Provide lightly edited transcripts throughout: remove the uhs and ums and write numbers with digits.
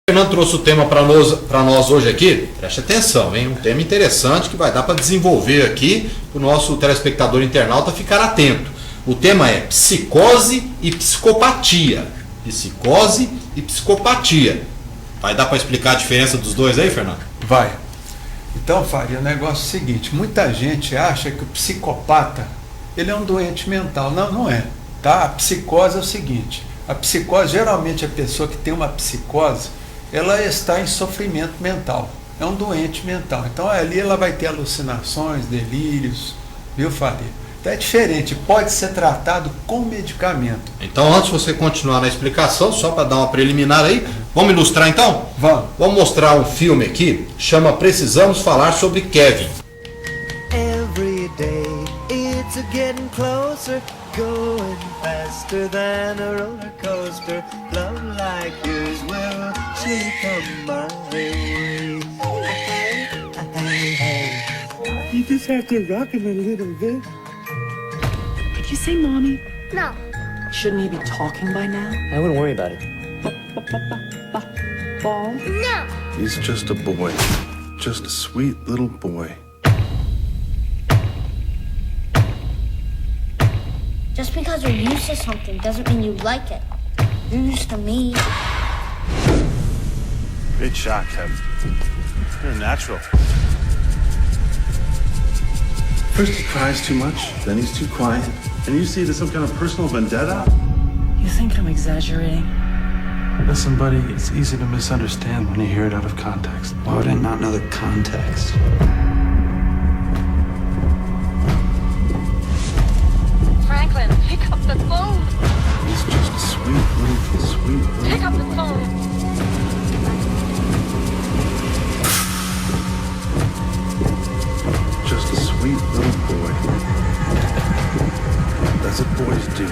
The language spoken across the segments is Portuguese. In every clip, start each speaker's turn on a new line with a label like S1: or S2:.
S1: O Fernando trouxe o tema para nós hoje aqui, preste atenção, hein? Um tema interessante que vai dar para desenvolver aqui, para o nosso telespectador internauta ficar atento. O tema é psicose e psicopatia. Psicose e psicopatia. Vai dar para explicar a diferença dos dois aí, Fernando?
S2: Vai. Então, Faria, o negócio é o seguinte, muita gente acha que o psicopata, ele é um doente mental. Não, não é. Tá? A psicose é o seguinte, a psicose, geralmente a pessoa que tem uma psicose, ela está em sofrimento mental, é um doente mental. Então ali ela vai ter alucinações, delírios, viu, Faria? Então é diferente, pode ser tratado com medicamento.
S1: Então, antes de você continuar na explicação, só para dar uma preliminar aí, vamos ilustrar então?
S2: Vamos.
S1: Vamos mostrar um filme aqui, chama Precisamos Falar sobre Kevin.
S3: Every day it's getting closer, going faster than a roller coaster. Love like yours will surely come my way. You just have to rock him a little bit.
S4: Did you say mommy?
S5: No.
S4: Shouldn't he be talking by now?
S3: I wouldn't worry about it.
S4: Ball?
S5: No.
S6: He's just a boy. Just a sweet little boy.
S5: Just because you're used to something doesn't mean you like it. You're used to me.
S6: Great shot, Kevin. You're a natural. First he cries too much, then he's too quiet. And you see there's some kind of personal vendetta?
S4: You think I'm exaggerating?
S6: Listen, buddy, it's easy to misunderstand when you hear it out of context.
S7: Why would I not know the context?
S8: Franklin, pick up the phone.
S6: He's just a sweet little
S8: Pick up the phone.
S6: Just a sweet little boy. That's what boys do.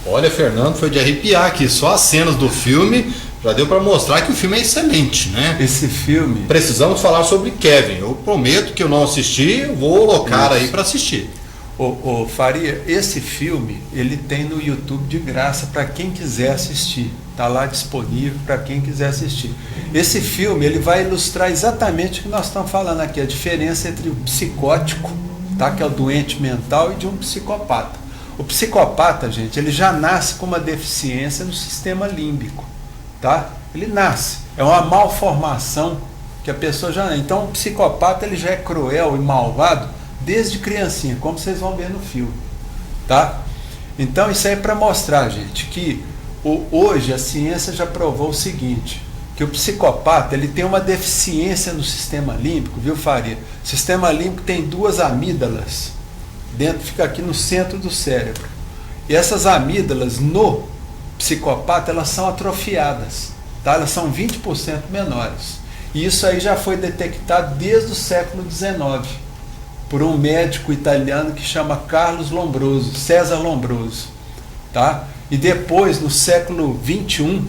S1: Olha, Fernando, foi de arrepiar aqui. Só as cenas do filme já deu para mostrar que o filme é excelente, né?
S2: Esse filme,
S1: Precisamos falar sobre Kevin. Eu prometo que eu não assisti, eu vou colocar aí para assistir.
S2: ô Faria, esse filme, ele tem no YouTube de graça para quem quiser assistir. Está lá disponível para quem quiser assistir. Esse filme, ele vai ilustrar exatamente o que nós estamos falando aqui, a diferença entre o psicótico, tá? Que é o doente mental, e de um psicopata. O psicopata, gente, ele já nasce com uma deficiência no sistema límbico, tá? Ele nasce, é uma malformação que a pessoa já... Então o psicopata, ele já é cruel e malvado desde criancinha, como vocês vão ver no filme, tá? Então isso aí é para mostrar, gente, que hoje a ciência já provou o seguinte, que o psicopata, ele tem uma deficiência no sistema límbico, viu, Faria? O sistema límbico tem duas amígdalas, dentro, fica aqui no centro do cérebro. E essas amígdalas no psicopata, elas são atrofiadas, tá? Elas são 20% menores. E isso aí já foi detectado desde o século XIX, por um médico italiano que chama Carlos Lombroso, César Lombroso, tá? E depois, no século XXI,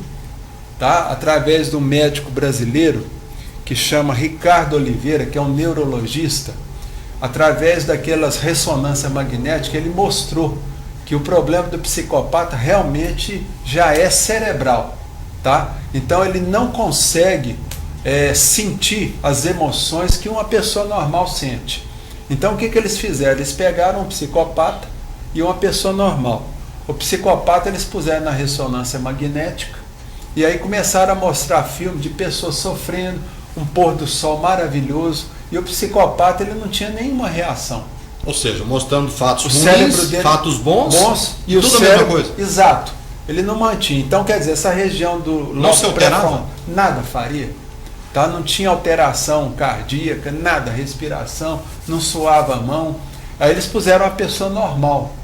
S2: tá? Através de um médico brasileiro que chama Ricardo Oliveira, que é um neurologista, através daquelas ressonâncias magnéticas, ele mostrou que o problema do psicopata realmente já é cerebral, tá? Então ele não consegue sentir as emoções que uma pessoa normal sente. Então o que eles fizeram? Eles pegaram um psicopata e uma pessoa normal. O psicopata eles puseram na ressonância magnética e aí começaram a mostrar filme de pessoas sofrendo, um pôr do sol maravilhoso, e o psicopata ele não tinha nenhuma reação.
S1: Ou seja, mostrando fatos
S2: O
S1: ruins,
S2: cérebro dele,
S1: fatos bons
S2: e o
S1: tudo
S2: cérebro,
S1: a mesma coisa.
S2: Exato. Ele não mantinha. Então, quer dizer, essa região do
S1: Não se alterava?
S2: nada faria. Tá? Não tinha alteração cardíaca, nada, respiração, não suava a mão. Aí eles puseram uma pessoa normal.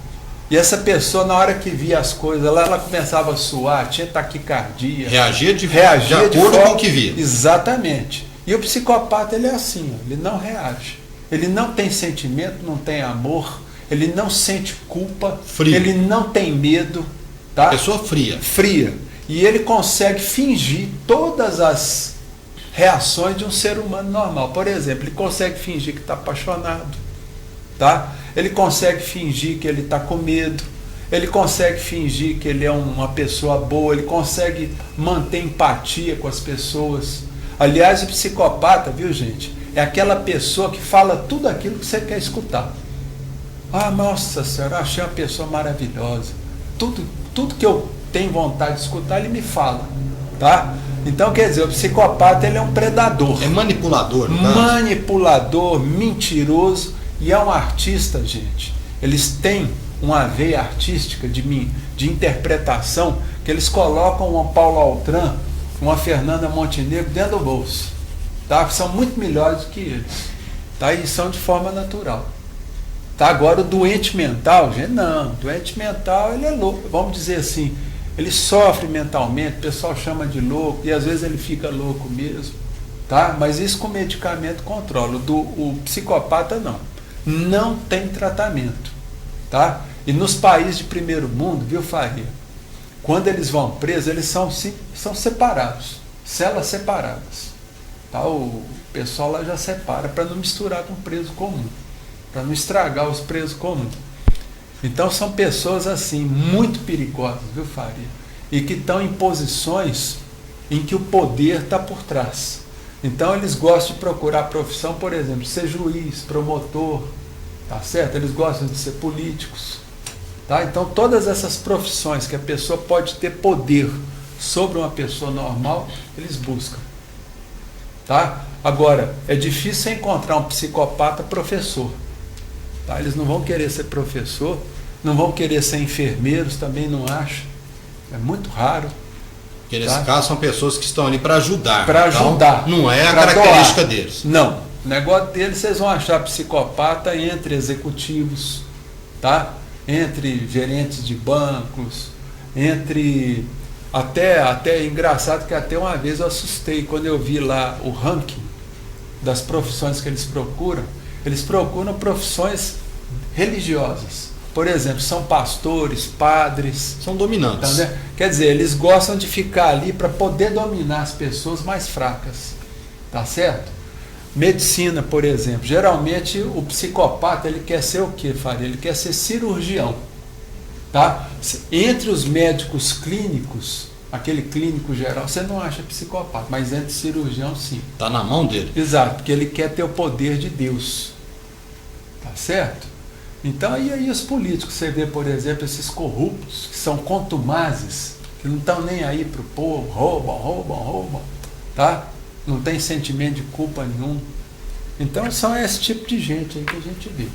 S2: E essa pessoa, na hora que via as coisas, ela começava a suar, tinha taquicardia.
S1: Reagia de
S2: de
S1: acordo
S2: forma,
S1: com o que via.
S2: Exatamente. E o psicopata, ele é assim, ó, ele não reage. Ele não tem sentimento, não tem amor, ele não sente culpa,
S1: Frio.
S2: ele não tem medo, tá?
S1: Pessoa fria.
S2: Fria. E ele consegue fingir todas as reações de um ser humano normal. Por exemplo, ele consegue fingir que está apaixonado, tá? Ele consegue fingir que ele está com medo, ele consegue fingir que ele é uma pessoa boa, ele consegue manter empatia com as pessoas. Aliás, o psicopata, viu, gente, é aquela pessoa que fala tudo aquilo que você quer escutar. Ah, nossa senhora, achei uma pessoa maravilhosa. Tudo que eu tenho vontade de escutar, ele me fala, tá? Então, quer dizer, o psicopata, ele é um predador.
S1: É manipulador, não é?
S2: Manipulador, mentiroso, e é um artista, gente. Eles têm uma veia artística de interpretação, que eles colocam uma Paula Altran, uma Fernanda Montenegro dentro do bolso, tá? São muito melhores do que eles, tá? E são de forma natural. Tá? Agora, o doente mental, gente, não, doente mental, ele é louco, vamos dizer assim, ele sofre mentalmente, o pessoal chama de louco, e às vezes ele fica louco mesmo, tá? Mas isso com medicamento controla. O psicopata não tem tratamento, tá? E nos países de primeiro mundo, viu, Faria, quando eles vão presos, eles são separados, celas separadas, tá? O pessoal lá já separa para não misturar com preso comum, para não estragar os presos comuns. Então são pessoas assim, muito perigosas, viu, Faria? E que estão em posições em que o poder está por trás. Então eles gostam de procurar a profissão, por exemplo, ser juiz, promotor, tá certo? Eles gostam de ser políticos, tá? Então todas essas profissões que a pessoa pode ter poder sobre uma pessoa normal, eles buscam, tá? Agora, é difícil encontrar um psicopata professor. Tá? Eles não vão querer ser professor, não vão querer ser enfermeiros, também não acho. É muito raro.
S1: Porque nesse caso são pessoas que estão ali para ajudar.
S2: Para ajudar.
S1: Não é a característica deles.
S2: Não. O negócio deles, vocês vão achar psicopata entre executivos, tá? Entre gerentes de bancos, entre... Até é engraçado que até uma vez eu assustei quando eu vi lá o ranking das profissões que eles procuram. Eles procuram profissões religiosas. Por exemplo, são pastores, padres.
S1: São dominantes.
S2: Tá, né? Quer dizer, eles gostam de ficar ali para poder dominar as pessoas mais fracas. Tá certo? Medicina, por exemplo. Geralmente o psicopata, ele quer ser o quê, Faria? Ele quer ser cirurgião. Tá? Entre os médicos clínicos, aquele clínico geral, você não acha psicopata, mas entre cirurgião, sim.
S1: Está na mão dele.
S2: Exato, porque ele quer ter o poder de Deus. Tá certo? Então, e aí os políticos, você vê, por exemplo, esses corruptos, que são contumazes, que não estão nem aí para o povo, roubam, tá? Não tem sentimento de culpa nenhum. Então, são esse tipo de gente aí que a gente vê.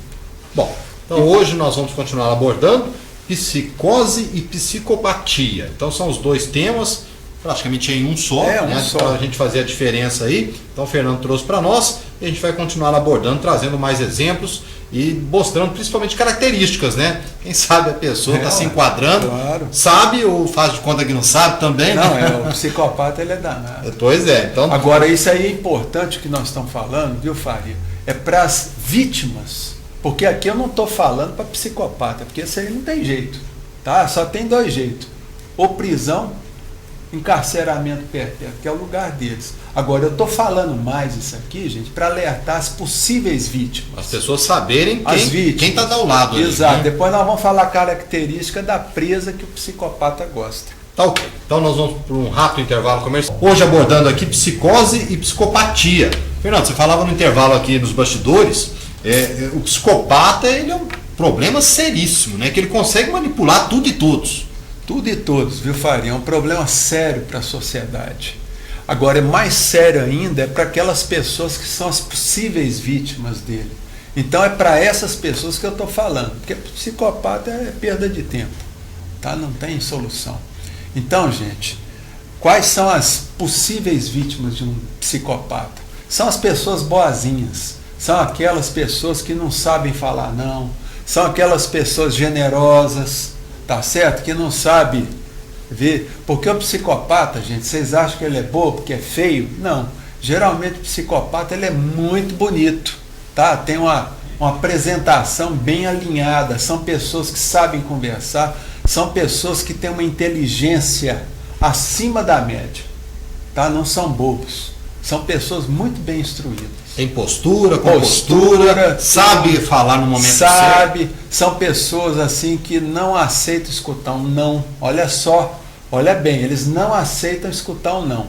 S1: Bom, então hoje nós vamos continuar abordando psicose e psicopatia. Então são os dois temas, praticamente em um só, né?
S2: Só.
S1: Para a gente fazer a diferença aí. Então o Fernando trouxe para nós e a gente vai continuar abordando, trazendo mais exemplos e mostrando principalmente características, né? Quem sabe a pessoa está se enquadrando,
S2: claro.
S1: Sabe ou faz de conta que não sabe também,
S2: não,
S1: né?
S2: O psicopata, ele é danado.
S1: Pois é. Então...
S2: Agora, isso aí é importante que nós estamos falando, viu, Faria? É para as vítimas. Porque aqui eu não estou falando para psicopata, porque isso aí não tem jeito, tá? Só tem dois jeitos: ou prisão, encarceramento perpétuo, que é o lugar deles. Agora, eu estou falando mais isso aqui, gente, para alertar as possíveis vítimas.
S1: As pessoas saberem quem está ao lado.
S2: Exato.
S1: Ali, né?
S2: Depois nós vamos falar a característica da presa que o psicopata gosta.
S1: Tá ok. Então nós vamos para um rápido intervalo comercial. Hoje abordando aqui psicose e psicopatia. Fernando, você falava no intervalo aqui nos bastidores. O psicopata, ele é um problema seríssimo, né? Que ele consegue manipular tudo e todos.
S2: Tudo e todos, viu, Faria? É um problema sério para a sociedade. Agora, é mais sério ainda para aquelas pessoas que são as possíveis vítimas dele. Então, é para essas pessoas que eu estou falando. Porque psicopata é perda de tempo, tá? Não tem solução. Então, gente, quais são as possíveis vítimas de um psicopata? São as pessoas boazinhas. São aquelas pessoas que não sabem falar não, são aquelas pessoas generosas, tá certo? Que não sabem ver, porque o psicopata, gente, vocês acham que ele é bobo, porque é feio? Não, geralmente o psicopata, ele é muito bonito, tá? Tem uma apresentação bem alinhada, são pessoas que sabem conversar, são pessoas que têm uma inteligência acima da média, tá? Não são bobos, são pessoas muito bem instruídas.
S1: Tem postura, compostura, sabe falar no momento certo.
S2: São pessoas assim que não aceitam escutar um não. Olha só, olha bem, eles não aceitam escutar um não,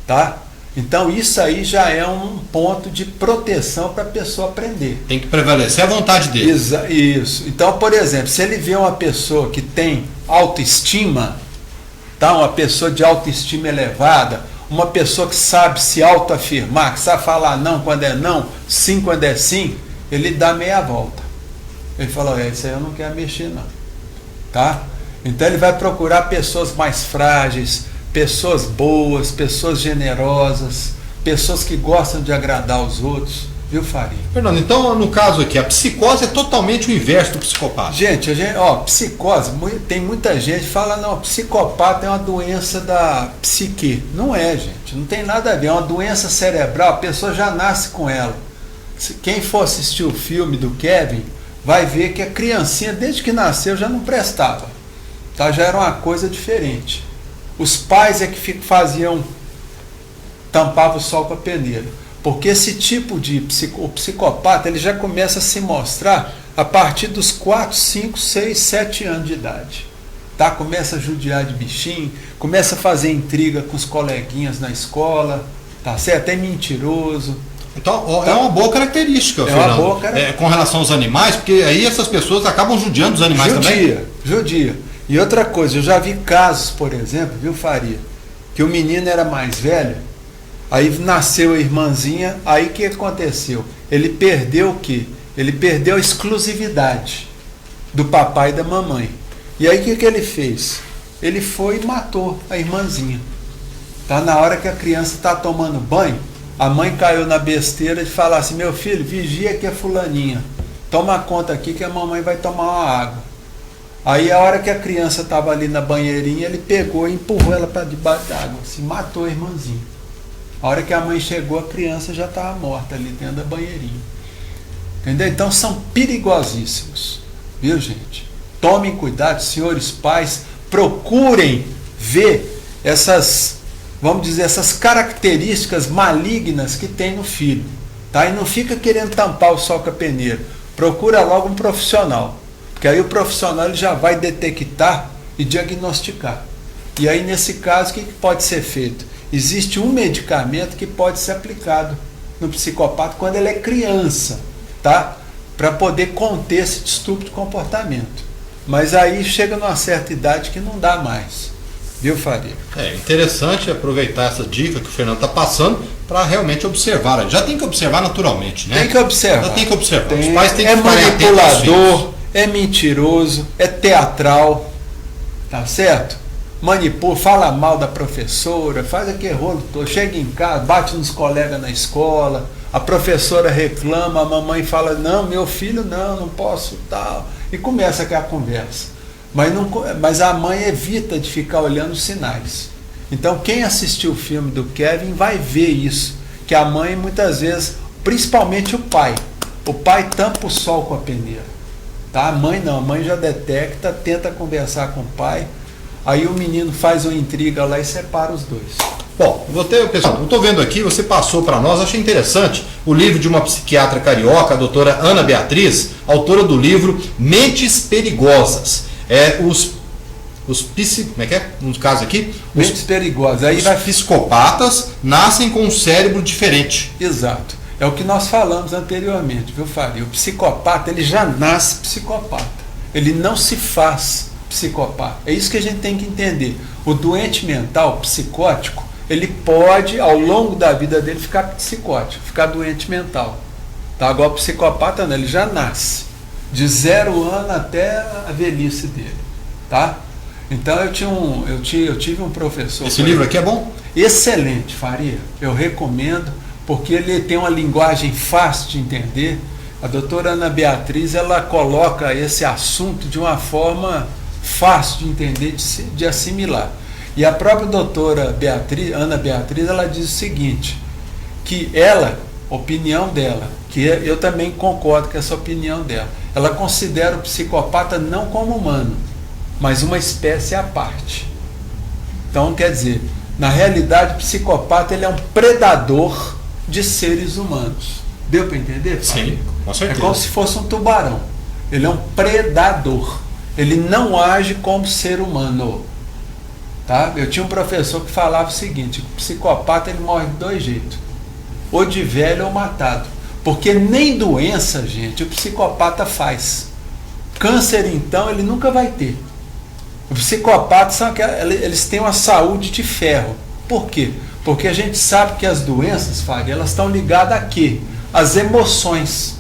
S2: tá? Então isso aí já é um ponto de proteção para a pessoa aprender.
S1: Tem que prevalecer a vontade dele.
S2: Isso. Então, por exemplo, se ele vê uma pessoa que tem autoestima, tá? Uma pessoa de autoestima elevada, uma pessoa que sabe se autoafirmar, que sabe falar não quando é não, sim quando é sim, ele dá meia volta. Ele fala, isso aí eu não quero mexer não, tá? Então ele vai procurar pessoas mais frágeis, pessoas boas, pessoas generosas, pessoas que gostam de agradar os outros, viu, Faria?
S1: Fernando, então no caso aqui, a psicose é totalmente o inverso do psicopata.
S2: Gente, psicose, tem muita gente que fala, não, psicopata é uma doença da psique. Não é, gente, não tem nada a ver, é uma doença cerebral, a pessoa já nasce com ela. Quem for assistir o filme do Kevin, vai ver que a criancinha, desde que nasceu, já não prestava, tá? Já era uma coisa diferente. Os pais é que tampavam o sol com a peneira. Porque esse tipo de o psicopata, ele já começa a se mostrar a partir dos 4, 5, 6, 7 anos de idade. Tá? Começa a judiar de bichinho, começa a fazer intriga com os coleguinhas na escola, tá certo? É mentiroso.
S1: Então, é uma boa característica, Fernando.
S2: Uma boa característica.
S1: Com relação aos animais, porque aí essas pessoas acabam judiando os animais também.
S2: Judia. E outra coisa, eu já vi casos, por exemplo, viu, Faria, que o menino era mais velho, aí nasceu a irmãzinha, aí o que aconteceu? Ele perdeu o quê? Ele perdeu a exclusividade do papai e da mamãe. E aí o que ele fez? Ele foi e matou a irmãzinha. Tá? Na hora que a criança está tomando banho, a mãe caiu na besteira de falar assim, meu filho, vigia que é fulaninha, toma conta aqui que a mamãe vai tomar uma água. Aí a hora que a criança estava ali na banheirinha, ele pegou e empurrou ela para debaixo d'água, se matou a irmãzinha. A hora que a mãe chegou, a criança já estava morta ali dentro da banheirinha. Entendeu? Então são perigosíssimos, viu, gente? Tomem cuidado, senhores pais, procurem ver essas, vamos dizer, essas características malignas que tem no filho, tá? E não fica querendo tampar o sol com a peneira. Procura logo um profissional. Porque aí o profissional ele já vai detectar e diagnosticar. E aí, nesse caso, o que pode ser feito? Existe um medicamento que pode ser aplicado no psicopata quando ele é criança, tá? Para poder conter esse distúrbio de comportamento. Mas aí chega numa certa idade que não dá mais. Viu, Faria?
S1: É interessante aproveitar essa dica que o Fernando está passando para realmente observar. Já tem que observar naturalmente, né?
S2: Tem que observar.
S1: Já tem que observar. Os pais têm que ficar
S2: manipulador, é mentiroso, é teatral, tá certo? Manipula, fala mal da professora, faz aquele rolo todo, chega em casa, bate nos colegas na escola, a professora reclama, a mamãe fala, não, meu filho não posso, tal, e começa aquela conversa. Mas a mãe evita de ficar olhando os sinais. Então quem assistiu o filme do Kevin vai ver isso, que a mãe muitas vezes, principalmente o pai tampa o sol com a peneira. Tá? A mãe não, a mãe já detecta, tenta conversar com o pai, aí o menino faz uma intriga lá e separa os dois.
S1: Bom, pessoal, eu estou vendo aqui, você passou para nós, achei interessante o livro de uma psiquiatra carioca, a doutora Ana Beatriz, autora do livro Mentes Perigosas. Como é que é? No caso aqui?
S2: Mentes perigosas. Aí
S1: os psicopatas nascem com um cérebro diferente.
S2: Exato. É o que nós falamos anteriormente, viu, Faria? O psicopata, ele já nasce psicopata. Ele não se faz psicopata. É isso que a gente tem que entender. O doente mental, psicótico, ele pode, ao longo da vida dele, ficar psicótico, ficar doente mental. Tá? Agora, o psicopata, não, ele já nasce. De 0 ano até a velhice dele. Tá? Então, eu tive um professor...
S1: Esse livro aqui é bom?
S2: Excelente, Faria. Eu recomendo, porque ele tem uma linguagem fácil de entender. A doutora Ana Beatriz, ela coloca esse assunto de uma forma fácil de entender, de assimilar. E a própria doutora Ana Beatriz, ela diz o seguinte, que ela, opinião dela, que eu também concordo com essa opinião dela, ela considera o psicopata não como humano, mas uma espécie à parte. Então, quer dizer, na realidade, o psicopata ele é um predador de seres humanos. Deu para entender?
S1: Sim, com
S2: É
S1: certeza.
S2: como se fosse um tubarão. Ele é um predador. Ele não age como ser humano. Tá? Eu tinha um professor que falava o seguinte: o psicopata ele morre de dois jeitos. Ou de velho ou matado. Porque nem doença, gente, o psicopata faz. Câncer, então, ele nunca vai ter. Os psicopatas são eles têm uma saúde de ferro. Por quê? Porque a gente sabe que as doenças, Fábio, elas estão ligadas a quê? As emoções.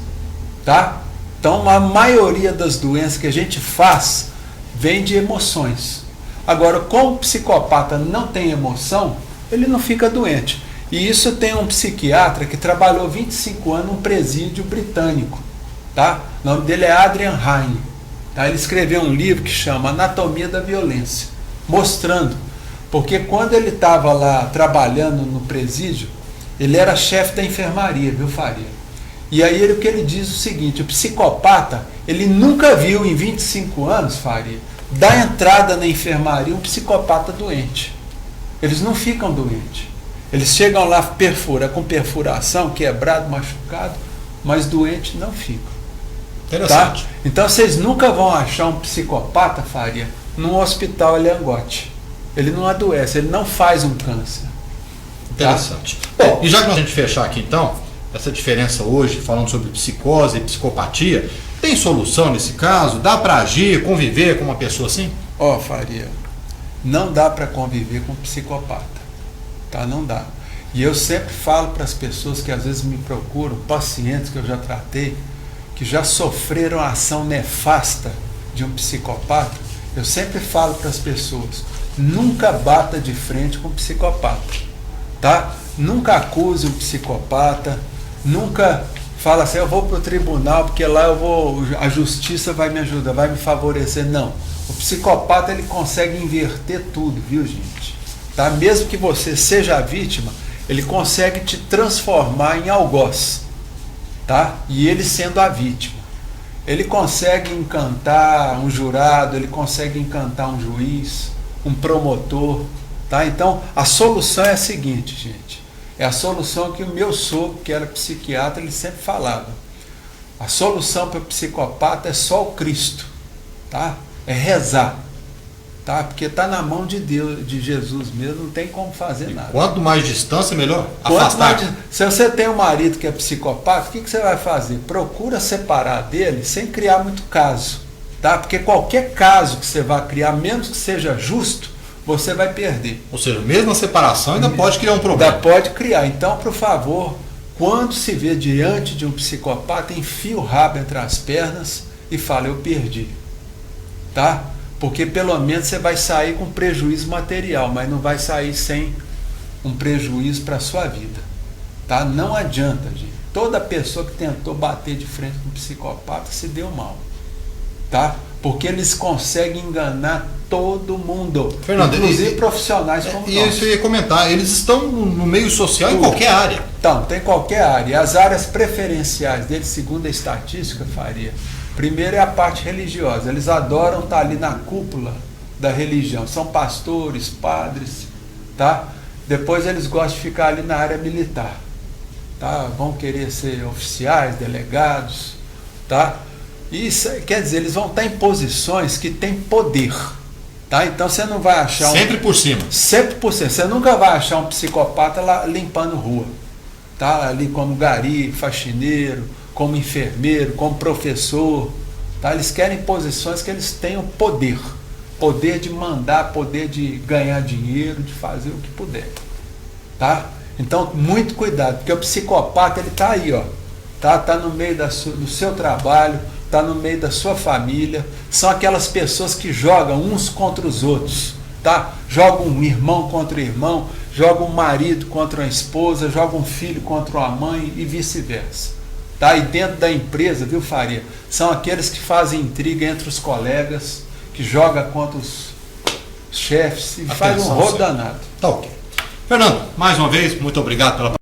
S2: Tá? Então, a maioria das doenças que a gente faz vem de emoções. Agora, como o psicopata não tem emoção, ele não fica doente. E isso tem um psiquiatra que trabalhou 25 anos num presídio britânico. Tá? O nome dele é Adrian Heine. Tá? Ele escreveu um livro que chama Anatomia da Violência, mostrando. Porque quando ele estava lá trabalhando no presídio, ele era chefe da enfermaria, viu, Faria? E aí o que ele diz é o seguinte: o psicopata, ele nunca viu em 25 anos, Faria, dar entrada na enfermaria um psicopata doente. Eles não ficam doentes. Eles chegam lá com perfuração, quebrado, machucado, mas doente não ficam.
S1: Interessante.
S2: Tá? Então vocês nunca vão achar um psicopata, Faria, num hospital Eliangote. Ele não adoece, ele não faz um câncer.
S1: Interessante.
S2: Tá?
S1: Bom, e já que a gente fechar aqui então, essa diferença hoje, falando sobre psicose e psicopatia, tem solução nesse caso? Dá para agir, conviver com uma pessoa assim?
S2: Ó, Faria, não dá para conviver com um psicopata. Tá? Não dá. E eu sempre falo para as pessoas que às vezes me procuram, pacientes que eu já tratei, que já sofreram a ação nefasta de um psicopata, eu sempre falo para as pessoas: nunca bata de frente com um psicopata, tá? Nunca acuse um psicopata, nunca fala assim: eu vou para o tribunal porque lá a justiça vai me ajudar, vai me favorecer. Não. O psicopata ele consegue inverter tudo, viu, gente? Tá? Mesmo que você seja a vítima, ele consegue te transformar em algoz. Tá? E ele sendo a vítima, ele consegue encantar um jurado, ele consegue encantar um juiz, um promotor, tá? Então a solução é a seguinte, gente, é a solução que o meu sogro, que era psiquiatra, ele sempre falava: a solução para o psicopata é só o Cristo, tá? É rezar, tá? Porque está na mão de Deus, de Jesus mesmo, não tem como fazer nada.
S1: Quanto mais distância, melhor. Afastar.
S2: Se você tem um marido que é psicopata, o que você vai fazer? Procura separar dele sem criar muito caso, tá? Porque qualquer caso que você vai criar, menos que seja justo, você vai perder.
S1: Ou seja, mesmo a separação ainda pode criar um problema.
S2: Ainda pode criar. Então, por favor, quando se vê diante de um psicopata, enfia o rabo entre as pernas e fala: eu perdi, tá? Porque pelo menos você vai sair com prejuízo material, mas não vai sair sem um prejuízo para a sua vida. Tá? Não adianta, gente. Toda pessoa que tentou bater de frente com um psicopata se deu mal. Tá? Porque eles conseguem enganar todo mundo.
S1: Fernando,
S2: inclusive profissionais como nós.
S1: Isso eu ia comentar. Eles estão no meio social em qualquer área.
S2: Então, tem qualquer área. As áreas preferenciais deles, segundo a estatística, Faria, primeiro é a parte religiosa. Eles adoram estar ali na cúpula da religião. São pastores, padres, tá? Depois eles gostam de ficar ali na área militar, tá? Vão querer ser oficiais, delegados, tá? Isso quer dizer, eles vão estar em posições que têm poder, tá? Então você não vai achar
S1: sempre por cima.
S2: Sempre por cima. Você nunca vai achar um psicopata lá limpando rua, tá? Ali como gari, faxineiro, como enfermeiro, como professor, tá? Eles querem posições que eles tenham poder de mandar, poder de ganhar dinheiro, de fazer o que puder, tá? Então muito cuidado, porque o psicopata ele tá aí, ó, tá no meio do seu trabalho, tá no meio da sua família. São aquelas pessoas que jogam uns contra os outros, tá? Jogam um irmão contra o irmão, jogam um marido contra uma esposa, jogam um filho contra uma mãe e vice-versa. Tá? E dentro da empresa, viu, Faria? São aqueles que fazem intriga entre os colegas, que jogam contra os chefes e faz um rodo danado.
S1: Tá ok. Fernando, mais uma vez, muito obrigado pela